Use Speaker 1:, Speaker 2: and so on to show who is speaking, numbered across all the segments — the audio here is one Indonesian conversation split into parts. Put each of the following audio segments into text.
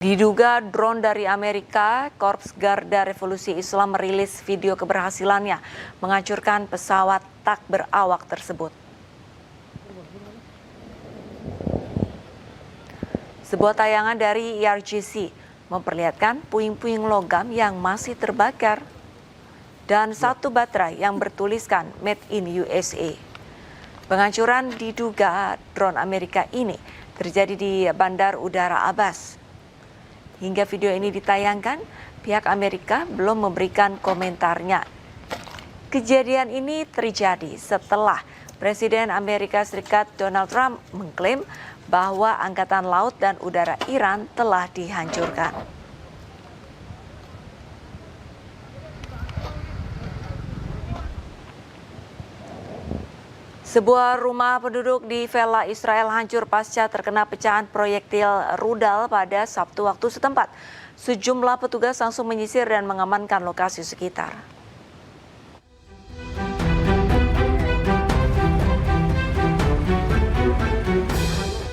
Speaker 1: Diduga drone dari Amerika, Korps Garda Revolusi Islam merilis video keberhasilannya menghancurkan pesawat tak berawak tersebut. Sebuah tayangan dari ERGC memperlihatkan puing-puing logam yang masih terbakar dan satu baterai yang bertuliskan Made in USA. Penghancuran diduga drone Amerika ini terjadi di Bandar Udara Abbas. Hingga video ini ditayangkan, pihak Amerika belum memberikan komentarnya. Kejadian ini terjadi setelah Presiden Amerika Serikat Donald Trump mengklaim bahwa Angkatan Laut dan Udara Iran telah dihancurkan. Sebuah rumah penduduk di Vela Israel hancur pasca terkena pecahan proyektil rudal pada Sabtu waktu setempat. Sejumlah petugas langsung menyisir dan mengamankan lokasi sekitar.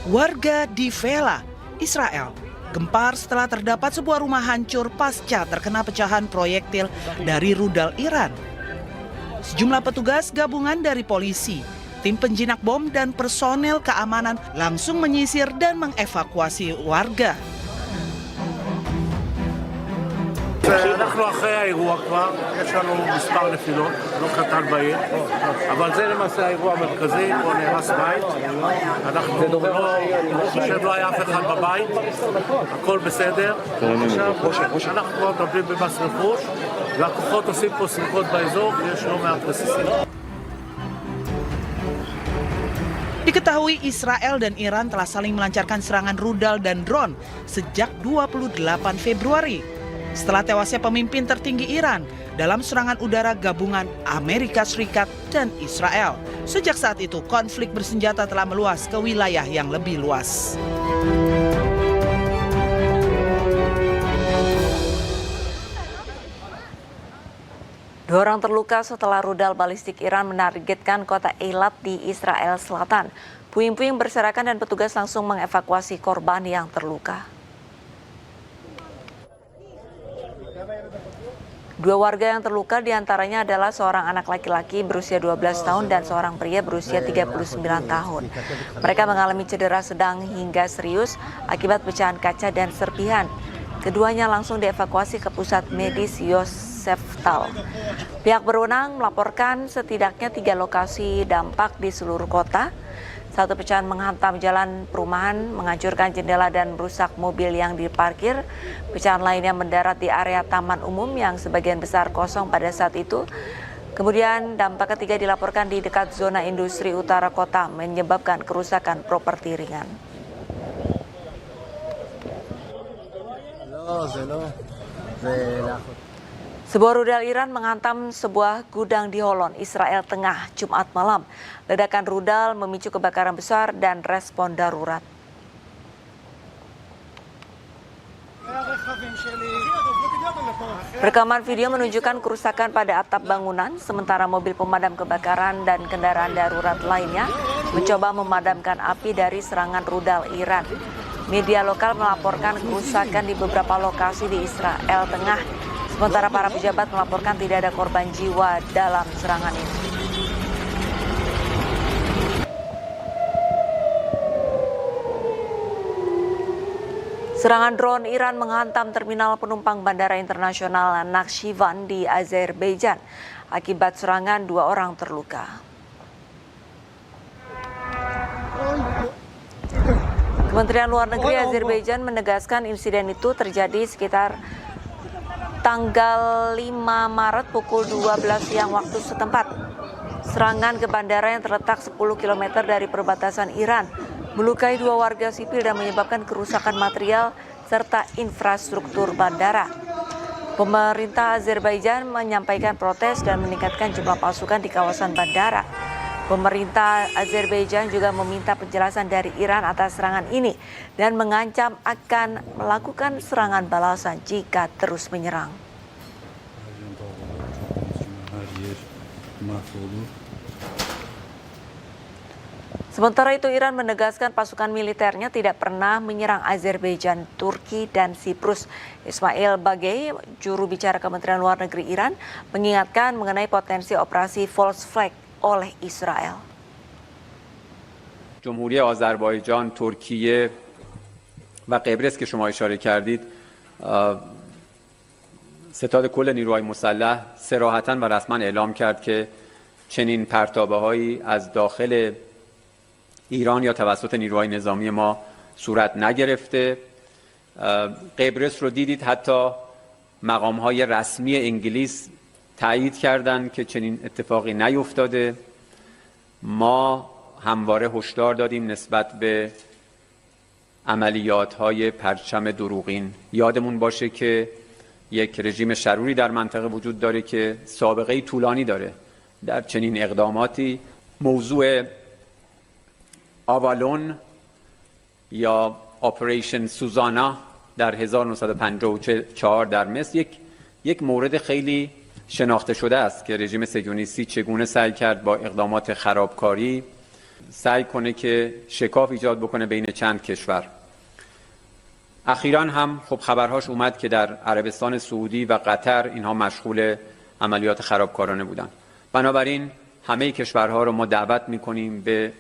Speaker 2: Warga di Vela, Israel, gempar setelah terdapat sebuah rumah hancur pasca terkena pecahan proyektil dari rudal Iran. Sejumlah petugas gabungan dari polisi, tim penjinak bom dan personel keamanan langsung menyisir dan mengevakuasi warga.
Speaker 3: אנחנו אחרי האירוע כבר, יש לנו מספר נפילות, לא קטן בעיר, אבל זה למעשה האירוע המרכזי, פה נהרס בית, אנחנו לא היה אף אחד בבית, הכל בסדר, עכשיו אנחנו כבר מטפלים במס רכוש, והכוחות עושים פה סריקות באזור, ויש לא מעט רסיסים.
Speaker 2: Diketahui Israel dan Iran telah saling melancarkan serangan rudal dan drone sejak 28 Februari. Setelah tewasnya pemimpin tertinggi Iran dalam serangan udara gabungan Amerika Serikat dan Israel. Sejak saat itu, konflik bersenjata telah meluas ke wilayah yang lebih luas.
Speaker 1: Dua orang terluka setelah rudal balistik Iran menargetkan kota Eilat di Israel Selatan. Puing-puing berserakan dan petugas langsung mengevakuasi korban yang terluka. Dua warga yang terluka diantaranya adalah seorang anak laki-laki berusia 12 tahun dan seorang pria berusia 39 tahun. Mereka mengalami cedera sedang hingga serius akibat pecahan kaca dan serpihan. Keduanya langsung dievakuasi ke pusat medis Yoseftal. Pihak berwenang melaporkan setidaknya 3 lokasi dampak di seluruh kota. Satu pecahan menghantam jalan perumahan, menghancurkan jendela dan merusak mobil yang diparkir. Pecahan lainnya mendarat di area taman umum yang sebagian besar kosong pada saat itu. Kemudian dampak ketiga dilaporkan di dekat zona industri utara kota, menyebabkan kerusakan properti ringan. Sebuah rudal Iran menghantam sebuah gudang di Holon, Israel Tengah, Jumat malam. Ledakan rudal memicu kebakaran besar dan respon darurat. Rekaman video menunjukkan kerusakan pada atap bangunan, sementara mobil pemadam kebakaran dan kendaraan darurat lainnya mencoba memadamkan api dari serangan rudal Iran. Media lokal melaporkan kerusakan di beberapa lokasi di Israel Tengah, sementara para pejabat melaporkan tidak ada korban jiwa dalam serangan ini. Serangan drone Iran menghantam terminal penumpang Bandara Internasional Nakhchivan di Azerbaijan. Akibat serangan 2 orang terluka. Kementerian Luar Negeri Azerbaijan menegaskan insiden itu terjadi sekitar tanggal 5 Maret pukul 12 siang waktu setempat. Serangan ke bandara yang terletak 10 km dari perbatasan Iran melukai 2 warga sipil dan menyebabkan kerusakan material serta infrastruktur bandara. Pemerintah Azerbaijan menyampaikan protes dan meningkatkan jumlah pasukan di kawasan bandara. Pemerintah Azerbaijan juga meminta penjelasan dari Iran atas serangan ini dan mengancam akan melakukan serangan balasan jika terus menyerang. Sementara itu, Iran menegaskan pasukan militernya tidak pernah menyerang Azerbaijan, Turki, dan Siprus. Ismail Bagei, juru bicara Kementerian Luar Negeri Iran, mengingatkan mengenai potensi operasi false flag oleh Israel.
Speaker 4: جمهوری آذربایجان، ترکیه و قبرس که شما اشاره کردید ستاد کل نیروهای مسلح صراحتاً و رسما اعلام کرد که چنین پرتابه‌هایی از داخل ایران یا توسط نیروهای نظامی ما صورت نگرفته. قبرس رو دیدید حتی مقام‌های رسمی انگلیس تایید کردند که چنین اتفاقی نیفتاده. ما همواره هشدار دادیم نسبت به عملیات‌های پرچم دروغین. یادمون باشه که یک رژیم شروری در منطقه وجود داره که سابقه طولانی داره در چنین اقداماتی. موضوع آوالون یا اپریشن سوزانا در 1954 در مصر یک مورد خیلی شناخته شده است که رژیم صهیونیستی چگونه سعی کرد با اقدامات خرابکاری سعی کنه که شکاف ایجاد بکنه بین چند کشور. اخیراً هم خب خبرهاش اومد که در عربستان سعودی و قطر اینها مشغول عملیات خرابکارانه بودن. بنابراین همه کشورها رو ما دعوت می‌کنیم به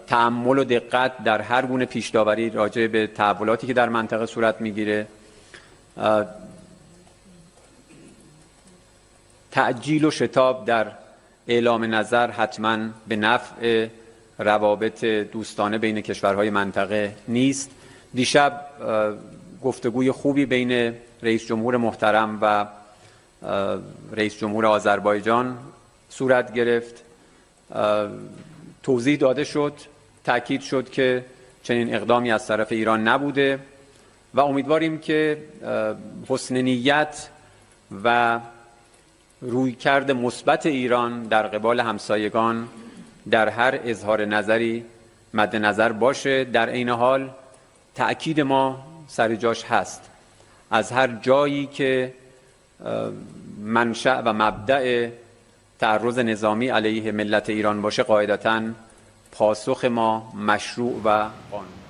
Speaker 4: تأمل و دقت در هر گونه پیش‌داوری راجع به تحولاتی که در منطقه صورت می‌گیره. تعجیل و شتاب در اعلام نظر حتما به نفع روابط دوستانه بین کشورهای منطقه نیست. دیشب گفتگوی خوبی بین رئیس جمهور محترم و رئیس جمهور آذربایجان صورت گرفت. توضیح داده شد، تاکید شد که چنین اقدامی از طرف ایران نبوده و امیدواریم که حسن نیت و رویکرد مثبت ایران در قبال همسایگان در هر اظهار نظری مد نظر باشه. در عین حال تأکید ما سر جاش هست. از هر جایی که منشأ و مبدأ تعرض نظامی علیه ملت ایران باشه قاعدتاً پاسخ ما مشروع و قانونی.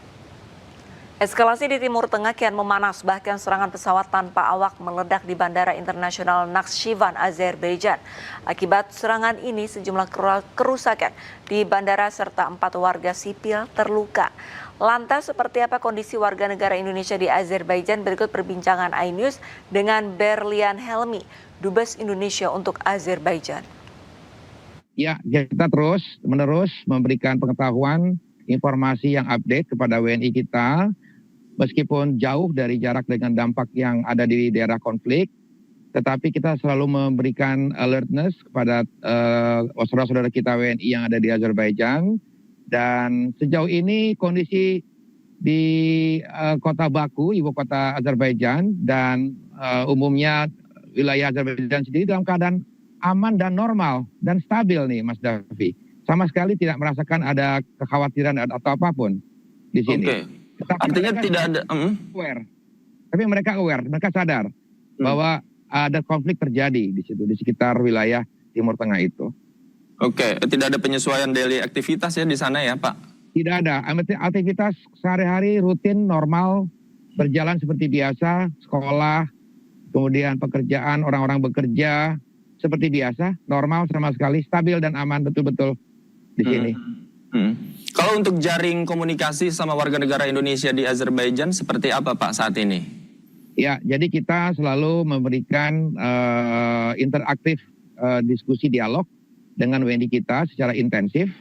Speaker 1: Eskalasi di Timur Tengah kian memanas, bahkan serangan pesawat tanpa awak meledak di Bandara Internasional Nakhchivan, Azerbaijan. Akibat serangan ini, sejumlah kerusakan di bandara serta 4 warga sipil terluka. Lantas, seperti apa kondisi warga negara Indonesia di Azerbaijan? Berikut perbincangan iNews dengan Berlian Helmi, Dubes Indonesia untuk Azerbaijan.
Speaker 5: Ya, kita terus-menerus memberikan pengetahuan, informasi yang update kepada WNI kita, meskipun jauh dari jarak dengan dampak yang ada di daerah konflik, tetapi kita selalu memberikan alertness kepada saudara-saudara kita WNI yang ada di Azerbaijan. Dan sejauh ini kondisi di kota Baku, ibu kota Azerbaijan, dan umumnya wilayah Azerbaijan sendiri dalam keadaan aman dan normal dan stabil nih, Mas Davi. Sama sekali tidak merasakan ada kekhawatiran atau apapun di sini.
Speaker 6: Oke. Artinya tidak ada
Speaker 5: aware. Tapi mereka aware, mereka sadar bahwa ada konflik terjadi di situ, di sekitar wilayah Timur Tengah itu.
Speaker 6: Oke, tidak ada penyesuaian daily aktivitas ya di sana ya, Pak?
Speaker 5: Tidak ada. Aktivitas sehari-hari rutin, normal, berjalan seperti biasa, sekolah, kemudian pekerjaan, orang-orang bekerja seperti biasa, normal sama sekali, stabil dan aman betul-betul di sini.
Speaker 6: Kalau untuk jaring komunikasi sama warga negara Indonesia di Azerbaijan seperti apa Pak saat ini?
Speaker 5: Ya, jadi kita selalu memberikan interaktif diskusi dialog dengan WNI kita secara intensif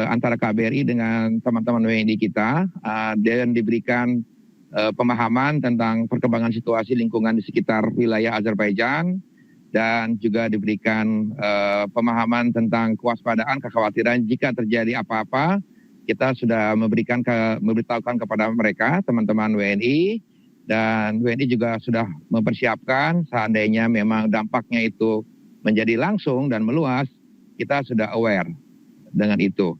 Speaker 5: antara KBRI dengan teman-teman WNI kita dan diberikan pemahaman tentang perkembangan situasi lingkungan di sekitar wilayah Azerbaijan dan juga diberikan pemahaman tentang kewaspadaan, kekhawatiran jika terjadi apa-apa. Kita sudah memberitahukan kepada mereka, teman-teman WNI, dan WNI juga sudah mempersiapkan seandainya memang dampaknya itu menjadi langsung dan meluas, kita sudah aware dengan itu.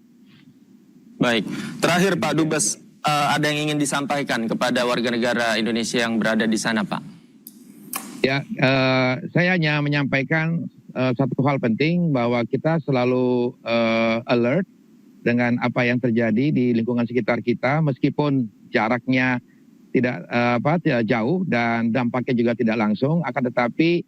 Speaker 6: Baik, terakhir Pak Dubes, ada yang ingin disampaikan kepada warga negara Indonesia yang berada di sana, Pak?
Speaker 5: Ya, saya hanya menyampaikan satu hal penting bahwa kita selalu alert dengan apa yang terjadi di lingkungan sekitar kita, meskipun jaraknya tidak jauh dan dampaknya juga tidak langsung, akan tetapi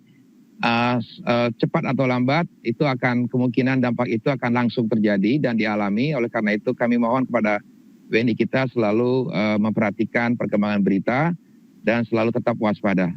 Speaker 5: cepat atau lambat itu akan kemungkinan dampak itu akan langsung terjadi dan dialami. Oleh karena itu kami mohon kepada WNI kita selalu memperhatikan perkembangan berita dan selalu tetap waspada.